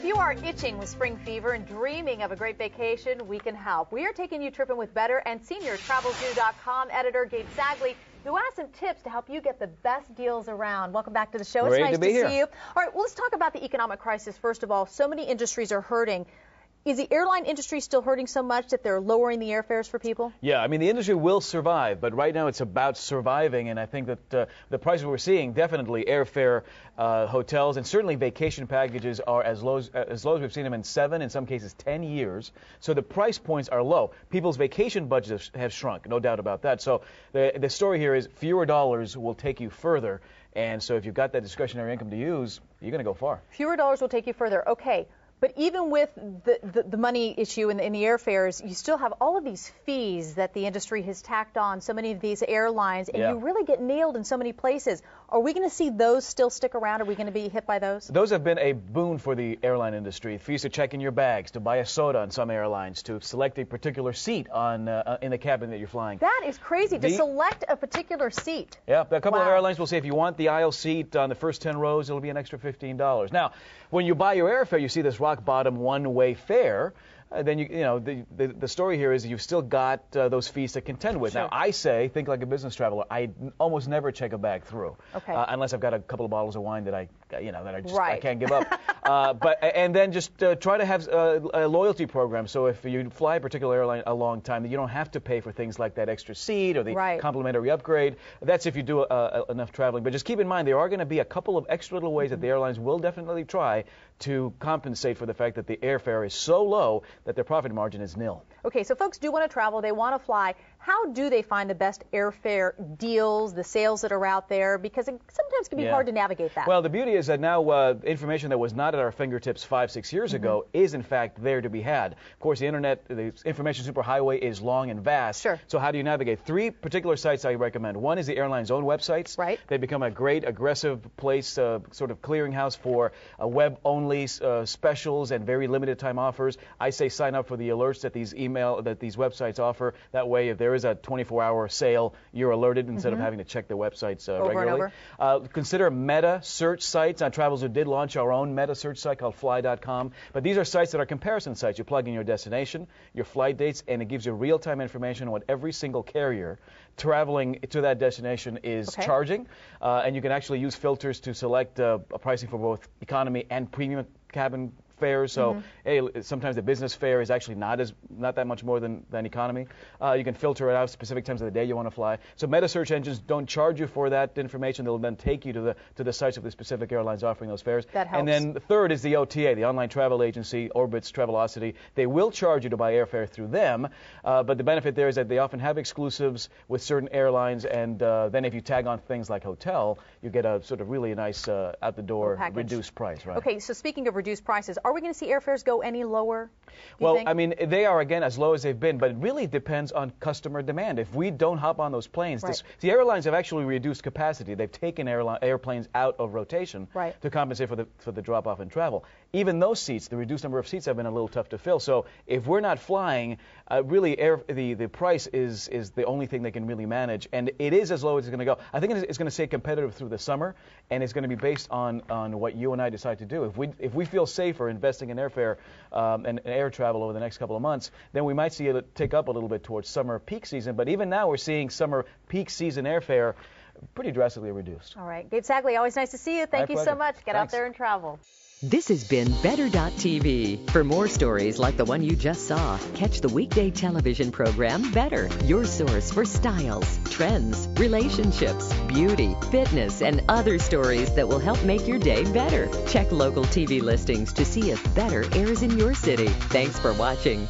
you are itching with spring fever and dreaming of a great vacation, we can help. We are taking you tripping with Better, and senior TravelZoo.com editor Gabe Sagley, who has some tips to help you get the best deals around. Welcome back to the show. It's nice to see you. All right, well, let's talk about the economic crisis. First of all, so many industries are hurting. Is the airline industry still hurting so much that they're lowering the airfares for people? Yeah, I mean, the industry will survive, but right now it's about surviving, and I think that the prices we're seeing, definitely airfare, hotels, and certainly vacation packages are as low as we've seen them in 7, in some cases 10 years. So the price points are low. People's vacation budgets have shrunk, no doubt about that. So the story here is fewer dollars will take you further, and so if you've got that discretionary income to use, you're going to go far. Fewer dollars will take you further. Okay. But even with the money issue in the airfares, you still have all of these fees that the industry has tacked on so many of these airlines, and you really get nailed in so many places. Are we going to see those still stick around? Are we going to be hit by those? Those have been a boon for the airline industry. Fees to check in your bags, to buy a soda on some airlines, to select a particular seat on in the cabin that you're flying. That is crazy, to select a particular seat. Yeah, a couple of airlines will say if you want the aisle seat on the first 10 rows, it'll be an extra $15. Now, when you buy your airfare, you see this rock bottom one-way fare. Then the story here is you've still got those fees to contend with. Sure. Now, I say, think like a business traveler. I almost never check a bag through, unless I've got a couple of bottles of wine that I can't give up. And then just try to have a loyalty program. So if you fly a particular airline a long time, you don't have to pay for things like that extra seat or the complimentary upgrade. That's if you do enough traveling. But just keep in mind there are going to be a couple of extra little ways that the airlines will definitely try to compensate for the fact that the airfare is so low that their profit margin is nil. Okay, so folks do want to travel, they want to fly. How do they find the best airfare deals, the sales that are out there? Because it sometimes can be hard to navigate that. Well, the beauty is that now information that was not at our fingertips 5-6 years ago is in fact there to be had. Of course, the internet, the information superhighway is long and vast. Sure. So how do you navigate? 3 particular sites I recommend. One is the airline's own websites. Right. They become a great aggressive place, sort of clearinghouse for web-only specials and very limited time offers. I say sign up for the alerts that these websites offer. That way, if there is a 24-hour sale, you're alerted instead of having to check the websites regularly. And over. Consider meta search sites. TravelZoo did launch our own meta search site called fly.com. But these are sites that are comparison sites. You plug in your destination, your flight dates, and it gives you real-time information on what every single carrier traveling to that destination is charging. And you can actually use filters to select a pricing for both economy and premium cabin fares. So, hey, sometimes the business fare is actually not that much more than economy. You can filter it out specific times of the day you want to fly. So meta search engines don't charge you for that information. They'll then take you to the sites of the specific airlines offering those fares. That helps. And then the third is the OTA, the online travel agency, Orbitz, Travelocity. They will charge you to buy airfare through them, but the benefit there is that they often have exclusives with certain airlines, and then if you tag on things like hotel, you get a sort of really nice out-the-door reduced price. Right? Okay, so speaking of reduced prices, are we going to see airfares go any lower? Well, I mean, they are, again, as low as they've been, but it really depends on customer demand. If we don't hop on those planes, the airlines have actually reduced capacity. They've taken airplanes out of rotation to compensate for the drop-off in travel. Even those seats, the reduced number of seats, have been a little tough to fill. So if we're not flying, really the price is the only thing they can really manage, and it is as low as it's going to go. I think it's going to stay competitive through the summer, and it's going to be based on what you and I decide to do. If we feel safer investing in airfare and air travel over the next couple of months, then we might see it tick up a little bit towards summer peak season. But even now, we're seeing summer peak season airfare pretty drastically reduced. All right, Gabe Sagley, always nice to see you. Thank you so much. Get out there and travel. This has been Better.tv. For more stories like the one you just saw, catch the weekday television program Better, your source for styles, trends, relationships, beauty, fitness, and other stories that will help make your day better. Check local TV listings to see if Better airs in your city. Thanks for watching.